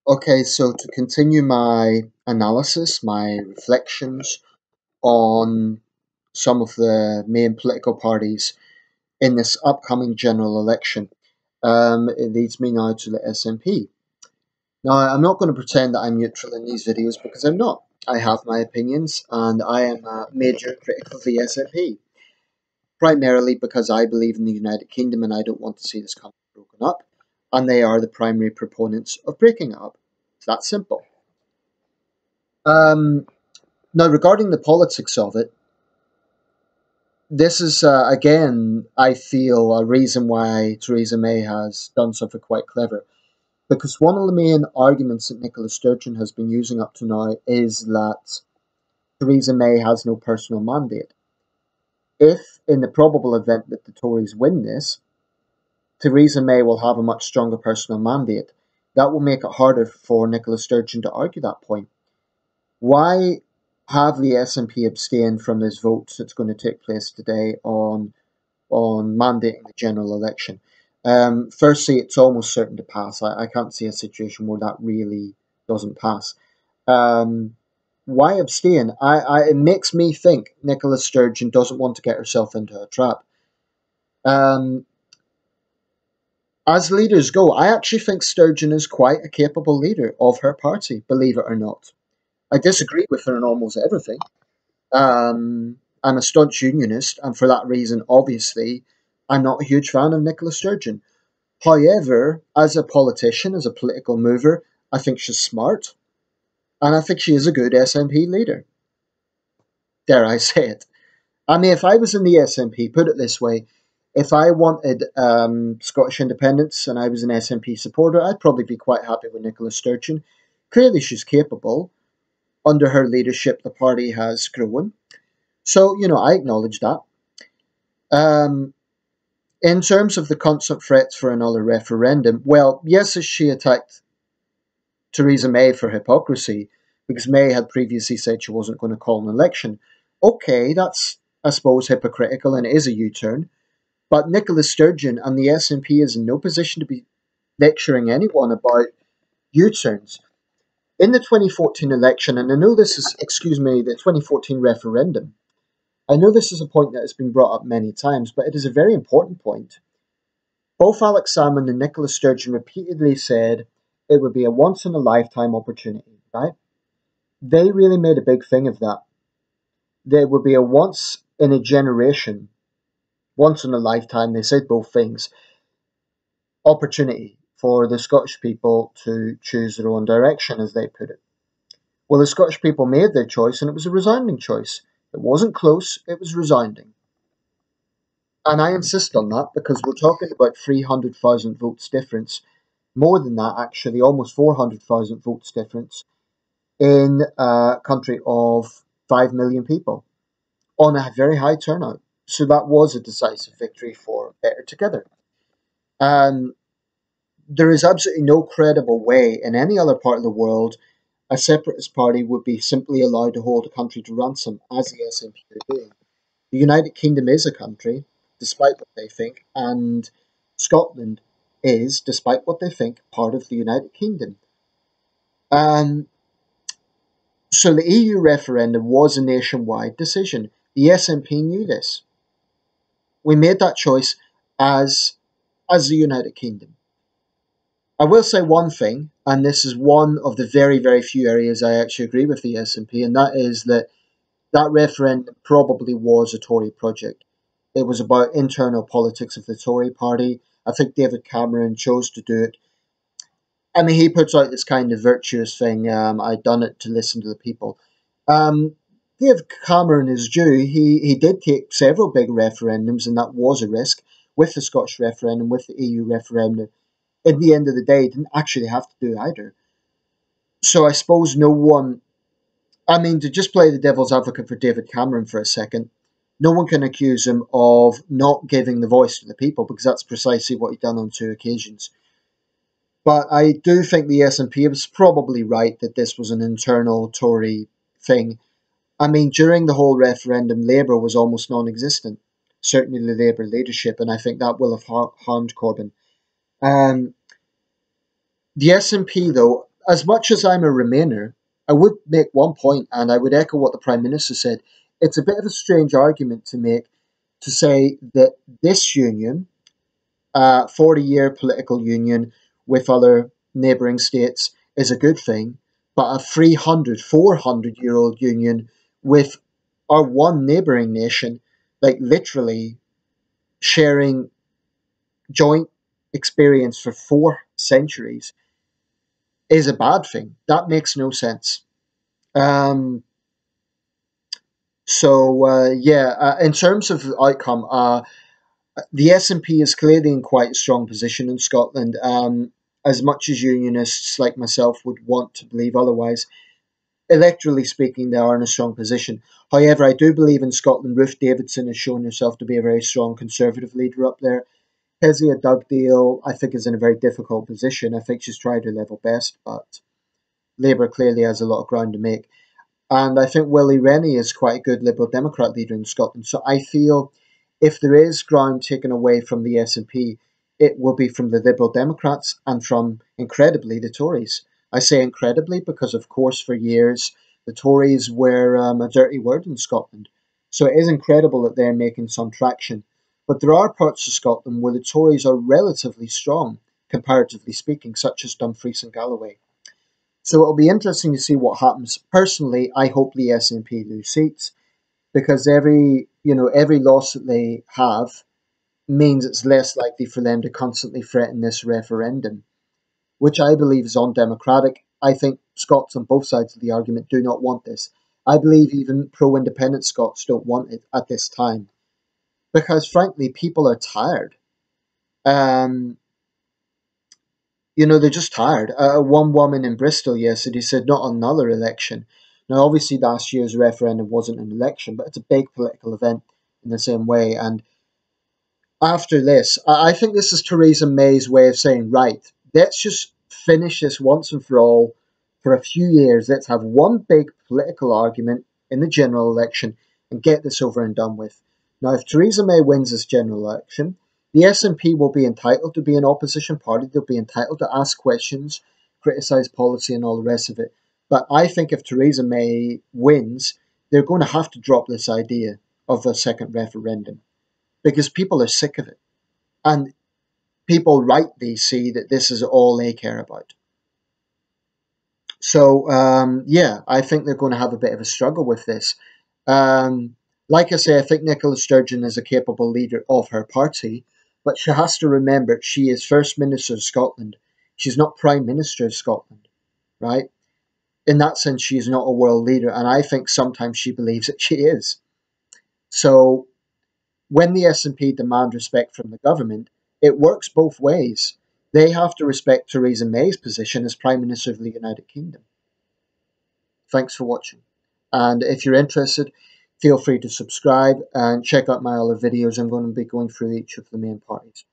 Okay, so to continue my analysis, my reflections on some of the main political parties in this upcoming general election, it leads me now to the SNP. Now, I'm not going to pretend that I'm neutral in these videos because I'm not. I have my opinions and I am a major critic of the SNP, primarily because I believe in the United Kingdom and I don't want to see this country broken up, and they are the primary proponents of breaking it up. It's that simple. Um, Now, regarding the politics of it, this is again, I feel, a reason why Theresa May has done something quite clever. Because one of the main arguments that Nicola Sturgeon has been using up to now is that Theresa May has no personal mandate. If, in the probable event that the Tories win this, Theresa May will have a much stronger personal mandate. That will make it harder for Nicola Sturgeon to argue that point. Why have the SNP abstained from this vote that's going to take place today on mandating the general election? Firstly, it's almost certain to pass. I can't see a situation where that really doesn't pass. Why abstain? It makes me think Nicola Sturgeon doesn't want to get herself into a trap. As leaders go, I actually think Sturgeon is quite a capable leader of her party, believe it or not. I disagree with her on almost everything. I'm a staunch unionist, and for that reason, obviously, I'm not a huge fan of Nicola Sturgeon. However, as a politician, as a political mover, I think she's smart, and I think she is a good SNP leader. Dare I say it? I mean, if I was in the SNP, put it this way, if I wanted Scottish independence and I was an SNP supporter, I'd probably be quite happy with Nicola Sturgeon. Clearly, she's capable. Under her leadership, the party has grown. So, I acknowledge that. Um, in terms of the constant threats for another referendum, well, yes, she attacked Theresa May for hypocrisy because May had previously said she wasn't going to call an election. Okay, that's, I suppose, hypocritical and it is a U-turn. But Nicola Sturgeon and the SNP is in no position to be lecturing anyone about U-turns. In the 2014 election, and I know this is, the 2014 referendum, I know this is a point that has been brought up many times, but it is a very important point. Both Alex Salmond and Nicola Sturgeon repeatedly said it would be a once-in-a-lifetime opportunity, right? They really made a big thing of that. There would be a once-in-a-generation, once-in-a-lifetime, they said both things, opportunity for the Scottish people to choose their own direction, as they put it. Well, the Scottish people made their choice, and it was a resounding choice. It wasn't close, it was resounding. And I insist on that because we're talking about 300,000 votes difference. More than that, actually, almost 400,000 votes difference in a country of 5 million people on a very high turnout. So that was a decisive victory for Better Together. There is absolutely no credible way in any other part of the world a separatist party would be simply allowed to hold a country to ransom, as the SNP are doing. The United Kingdom is a country, despite what they think, and Scotland is, despite what they think, part of the United Kingdom. So the EU referendum was a nationwide decision. The SNP knew this. We made that choice as the United Kingdom. I will say one thing, and this is one of the very, very few areas I actually agree with the SNP, and that is that referendum probably was a Tory project. It was about internal politics of the Tory party. I think David Cameron chose to do it. I mean, he puts out this kind of virtuous thing, I'd done it to listen to the people. David Cameron is due. He did take several big referendums, and that was a risk with the Scottish referendum, with the EU referendum. At the end of the day, he didn't actually have to do either. So I suppose no one, I mean, to just play the devil's advocate for David Cameron for a second, no one can accuse him of not giving the voice to the people because that's precisely what he'd done on 2 occasions. But I do think the SNP was probably right that this was an internal Tory thing. I mean, during the whole referendum, Labour was almost non-existent, certainly the Labour leadership, and I think that will have harmed Corbyn. The SNP, though, as much as I'm a Remainer, I would make one point, and I would echo what the Prime Minister said. It's a bit of a strange argument to make to say that this union, 40-year political union with other neighbouring states, is a good thing, but a 300, 400-year-old union with our one neighbouring nation, like literally sharing joint experience for 4 centuries, is a bad thing. That makes no sense. Um, in terms of outcome, the SNP is clearly in quite a strong position in Scotland. As much as unionists like myself would want to believe otherwise, electorally speaking, they are in a strong position. However, I do believe in Scotland, Ruth Davidson has shown herself to be a very strong Conservative leader up there. Kezia Dugdale, I think, is in a very difficult position. I think she's tried her level best, but Labour clearly has a lot of ground to make. And I think Willie Rennie is quite a good Liberal Democrat leader in Scotland. So I feel if there is ground taken away from the SNP, it will be from the Liberal Democrats and from, incredibly, the Tories. I say incredibly because, of course, for years, the Tories were a dirty word in Scotland. So it is incredible that they're making some traction. But there are parts of Scotland where the Tories are relatively strong, comparatively speaking, such as Dumfries and Galloway. So it'll be interesting to see what happens. Personally, I hope the SNP lose seats because every loss that they have means it's less likely for them to constantly threaten this referendum, which I believe is undemocratic. I think Scots on both sides of the argument do not want this. I believe even pro-independent Scots don't want it at this time because, frankly, people are tired. Um, they're just tired. One woman in Bristol yesterday said, not another election. Now, obviously, last year's referendum wasn't an election, but it's a big political event in the same way. And after this, I think this is Theresa May's way of saying, right, let's just finish this once and for all for a few years. Let's have one big political argument in the general election and get this over and done with. Now, if Theresa May wins this general election, the SNP will be entitled to be an opposition party. They'll be entitled to ask questions, criticise policy and all the rest of it. But I think if Theresa May wins, they're going to have to drop this idea of a second referendum because people are sick of it. And people rightly see that this is all they care about. So, I think they're going to have a bit of a struggle with this. Like I say, I think Nicola Sturgeon is a capable leader of her party, but she has to remember she is First Minister of Scotland. She's not Prime Minister of Scotland, right? In that sense, she is not a world leader, and I think sometimes she believes that she is. So, when the SNP demand respect from the government, it works both ways. They have to respect Theresa May's position as Prime Minister of the United Kingdom. Thanks for watching. And if you're interested, feel free to subscribe and check out my other videos. I'm going to be going through each of the main parties.